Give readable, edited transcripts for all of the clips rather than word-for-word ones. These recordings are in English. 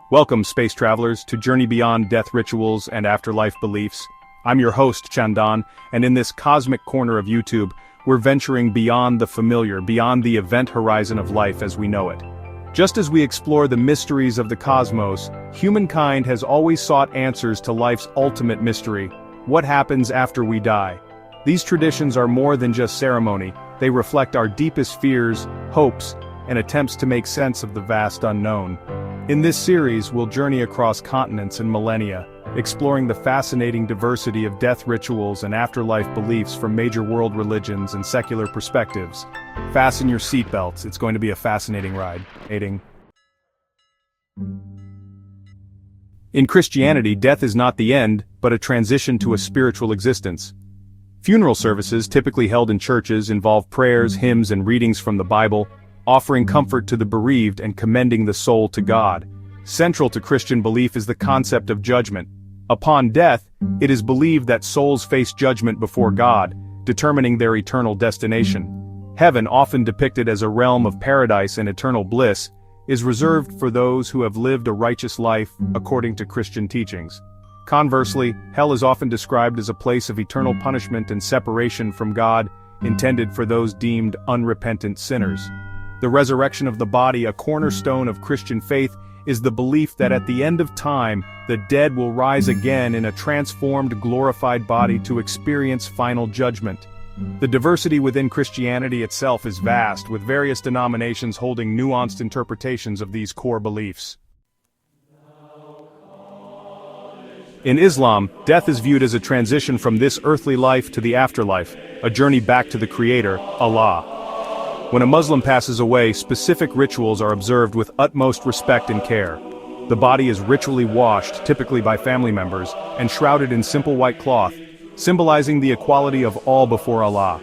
Welcome, space travelers, to journey beyond death rituals and afterlife beliefs. I'm your host, Chandan, and in this cosmic corner of YouTube, we're venturing beyond the familiar, beyond the event horizon of life as we know it. Just as we explore the mysteries of the cosmos, humankind has always sought answers to life's ultimate mystery: what happens after we die? These traditions are more than just ceremony, they reflect our deepest fears, hopes, and attempts to make sense of the vast unknown. In this series, we'll journey across continents and millennia, exploring the fascinating diversity of death rituals and afterlife beliefs from major world religions and secular perspectives. Fasten your seatbelts, it's going to be a fascinating ride. In Christianity, death is not the end, but a transition to a spiritual existence. Funeral services, typically held in churches, involve prayers, hymns, and readings from the Bible, offering comfort to the bereaved and commending the soul to God. Central to Christian belief is the concept of judgment. Upon death, it is believed that souls face judgment before God, determining their eternal destination. Heaven, often depicted as a realm of paradise and eternal bliss, is reserved for those who have lived a righteous life according to Christian teachings. Conversely, hell is often described as a place of eternal punishment and separation from God, intended for those deemed unrepentant sinners. The resurrection of the body, a cornerstone of Christian faith, is the belief that at the end of time, the dead will rise again in a transformed, glorified body to experience final judgment. The diversity within Christianity itself is vast, with various denominations holding nuanced interpretations of these core beliefs. In Islam, death is viewed as a transition from this earthly life to the afterlife, a journey back to the Creator, Allah. When a Muslim passes away, specific rituals are observed with utmost respect and care. The body is ritually washed, typically by family members, and shrouded in simple white cloth, symbolizing the equality of all before Allah.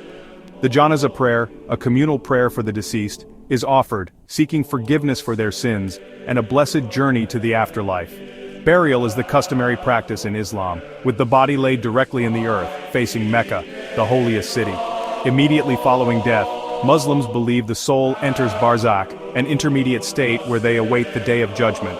The Janazah prayer, a communal prayer for the deceased, is offered, seeking forgiveness for their sins, and a blessed journey to the afterlife. Burial is the customary practice in Islam, with the body laid directly in the earth, facing Mecca, the holiest city. Immediately following death, Muslims believe the soul enters Barzakh, an intermediate state where they await the Day of Judgment.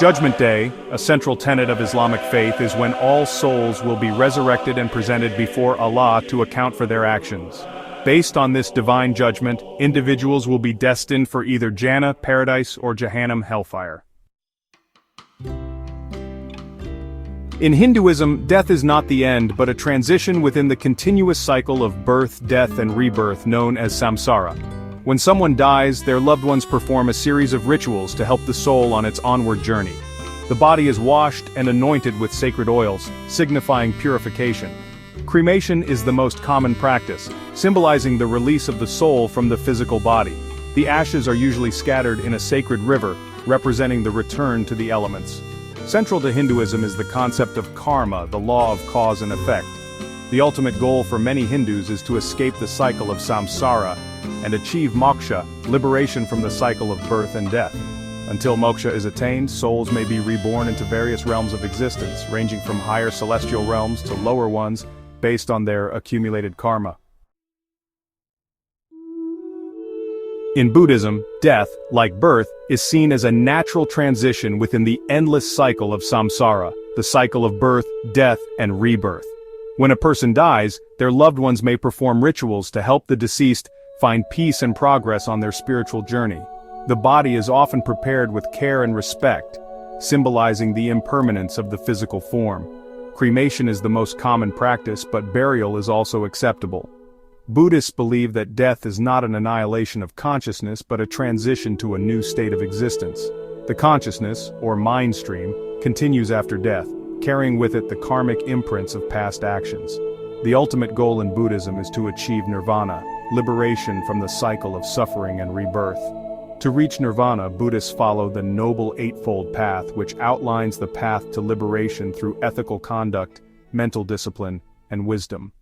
Judgment Day, a central tenet of Islamic faith, is when all souls will be resurrected and presented before Allah to account for their actions. Based on this divine judgment, individuals will be destined for either Jannah, paradise, or Jahannam, hellfire. In Hinduism, death is not the end but a transition within the continuous cycle of birth, death, and rebirth known as samsara. When someone dies, their loved ones perform a series of rituals to help the soul on its onward journey. The body is washed and anointed with sacred oils, signifying purification. Cremation is the most common practice, symbolizing the release of the soul from the physical body. The ashes are usually scattered in a sacred river, representing the return to the elements. Central to Hinduism is the concept of karma, the law of cause and effect. The ultimate goal for many Hindus is to escape the cycle of samsara and achieve moksha, liberation from the cycle of birth and death. Until moksha is attained, souls may be reborn into various realms of existence, ranging from higher celestial realms to lower ones, based on their accumulated karma. In Buddhism, death, like birth, is seen as a natural transition within the endless cycle of samsara, the cycle of birth, death, and rebirth. When a person dies, their loved ones may perform rituals to help the deceased find peace and progress on their spiritual journey. The body is often prepared with care and respect, symbolizing the impermanence of the physical form. Cremation is the most common practice, but burial is also acceptable. Buddhists believe that death is not an annihilation of consciousness but a transition to a new state of existence. The consciousness, or mind stream, continues after death, carrying with it the karmic imprints of past actions. The ultimate goal in Buddhism is to achieve nirvana, liberation from the cycle of suffering and rebirth. To reach nirvana, Buddhists follow the Noble Eightfold Path, which outlines the path to liberation through ethical conduct, mental discipline, and wisdom.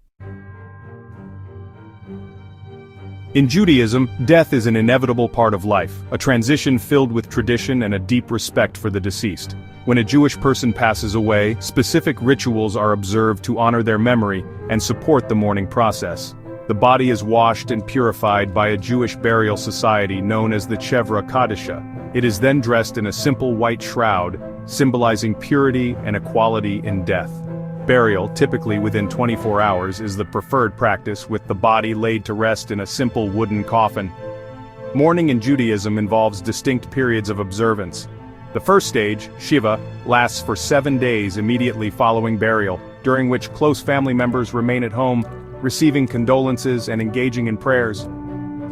In Judaism, death is an inevitable part of life, a transition filled with tradition and a deep respect for the deceased. When a Jewish person passes away, specific rituals are observed to honor their memory and support the mourning process. The body is washed and purified by a Jewish burial society known as the Chevra Kadisha, It is then dressed in a simple white shroud, symbolizing purity and equality in death. Burial, typically within 24 hours, is the preferred practice, with the body laid to rest in a simple wooden coffin. Mourning in Judaism involves distinct periods of observance. The first stage, Shiva, lasts for 7 days immediately following burial, during which close family members remain at home, receiving condolences and engaging in prayers.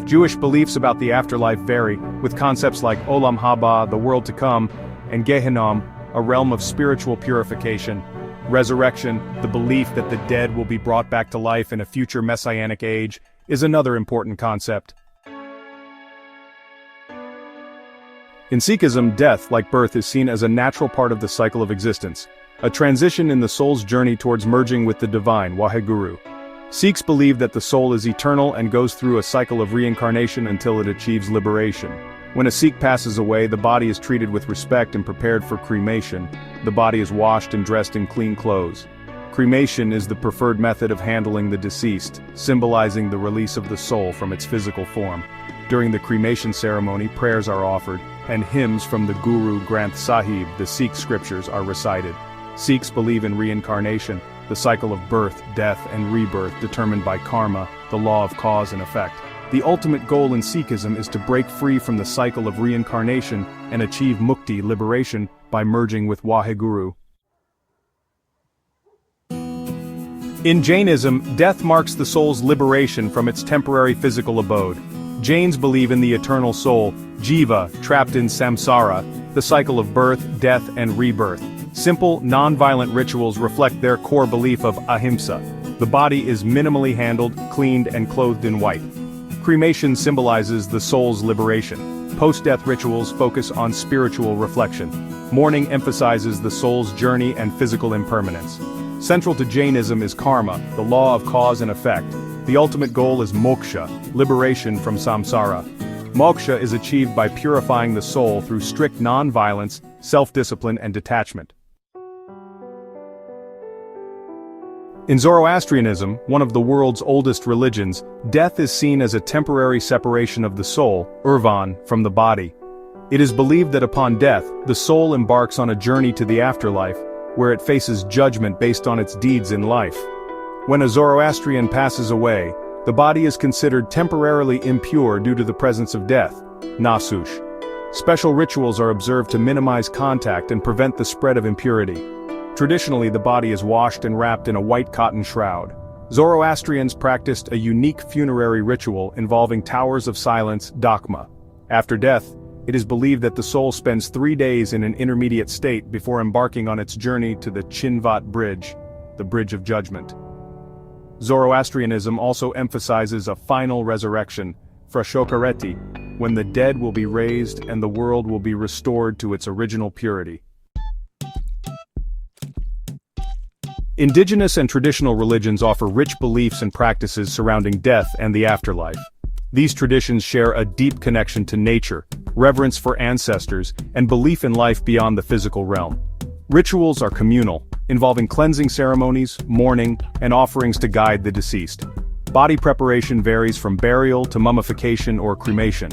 Jewish beliefs about the afterlife vary, with concepts like Olam Haba, the world to come, and Gehinnom, a realm of spiritual purification. Resurrection, the belief that the dead will be brought back to life in a future messianic age, is another important concept. In Sikhism, death, like birth, is seen as a natural part of the cycle of existence, a transition in the soul's journey towards merging with the divine, Waheguru. Sikhs believe that the soul is eternal and goes through a cycle of reincarnation until it achieves liberation. When a Sikh passes away, the body is treated with respect and prepared for cremation. The body is washed and dressed in clean clothes. Cremation is the preferred method of handling the deceased, symbolizing the release of the soul from its physical form. During the cremation ceremony, prayers are offered, and hymns from the Guru Granth Sahib, the Sikh scriptures, are recited. Sikhs believe in reincarnation, the cycle of birth, death, and rebirth determined by karma, the law of cause and effect. The ultimate goal in Sikhism is to break free from the cycle of reincarnation and achieve mukti, liberation, by merging with Waheguru. In Jainism, death marks the soul's liberation from its temporary physical abode. Jains believe in the eternal soul, jiva, trapped in samsara, the cycle of birth, death, and rebirth. Simple, non-violent rituals reflect their core belief of ahimsa. The body is minimally handled, cleaned, and clothed in white. Cremation symbolizes the soul's liberation. Post-death rituals focus on spiritual reflection. Mourning emphasizes the soul's journey and physical impermanence. Central to Jainism is karma, the law of cause and effect. The ultimate goal is moksha, liberation from samsara. Moksha is achieved by purifying the soul through strict non-violence, self-discipline, and detachment. In Zoroastrianism, one of the world's oldest religions, death is seen as a temporary separation of the soul, urvan, from the body. It is believed that upon death, the soul embarks on a journey to the afterlife, where it faces judgment based on its deeds in life. When a Zoroastrian passes away, the body is considered temporarily impure due to the presence of death, nasush. Special rituals are observed to minimize contact and prevent the spread of impurity. Traditionally, the body is washed and wrapped in a white cotton shroud. Zoroastrians practiced a unique funerary ritual involving towers of silence, dakma. After death, it is believed that the soul spends 3 days in an intermediate state before embarking on its journey to the Chinvat Bridge, the Bridge of Judgment. Zoroastrianism also emphasizes a final resurrection, frashokareti, when the dead will be raised and the world will be restored to its original purity. Indigenous and traditional religions offer rich beliefs and practices surrounding death and the afterlife. These traditions share a deep connection to nature, reverence for ancestors, and belief in life beyond the physical realm. Rituals are communal, involving cleansing ceremonies, mourning, and offerings to guide the deceased. Body preparation varies from burial to mummification or cremation.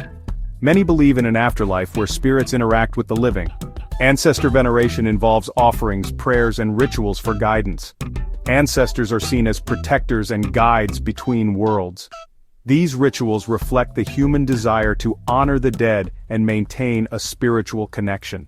Many believe in an afterlife where spirits interact with the living. Ancestor veneration involves offerings, prayers, and rituals for guidance. Ancestors are seen as protectors and guides between worlds. These rituals reflect the human desire to honor the dead and maintain a spiritual connection.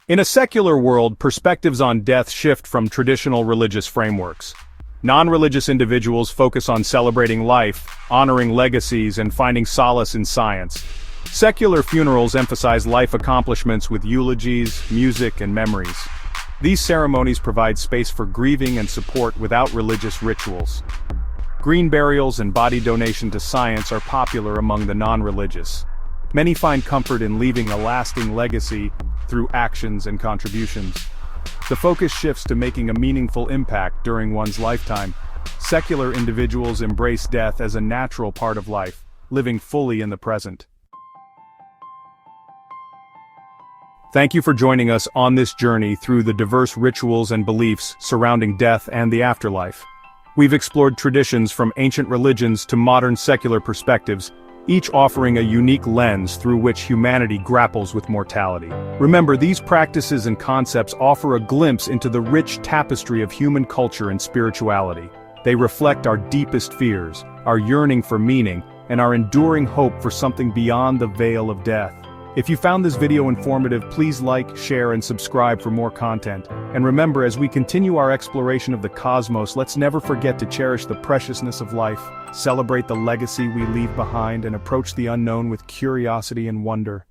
In a secular world, perspectives on death shift from traditional religious frameworks. Non-religious individuals focus on celebrating life, honoring legacies, and finding solace in science. Secular funerals emphasize life accomplishments with eulogies, music, and memories. These ceremonies provide space for grieving and support without religious rituals. Green burials and body donation to science are popular among the non-religious. Many find comfort in leaving a lasting legacy through actions and contributions. The focus shifts to making a meaningful impact during one's lifetime. Secular individuals embrace death as a natural part of life, living fully in the present. Thank you for joining us on this journey through the diverse rituals and beliefs surrounding death and the afterlife. We've explored traditions from ancient religions to modern secular perspectives, each offering a unique lens through which humanity grapples with mortality. Remember, these practices and concepts offer a glimpse into the rich tapestry of human culture and spirituality. They reflect our deepest fears, our yearning for meaning, and our enduring hope for something beyond the veil of death. If you found this video informative, please like, share, and subscribe for more content. And remember, as we continue our exploration of the cosmos, let's never forget to cherish the preciousness of life, celebrate the legacy we leave behind, and approach the unknown with curiosity and wonder.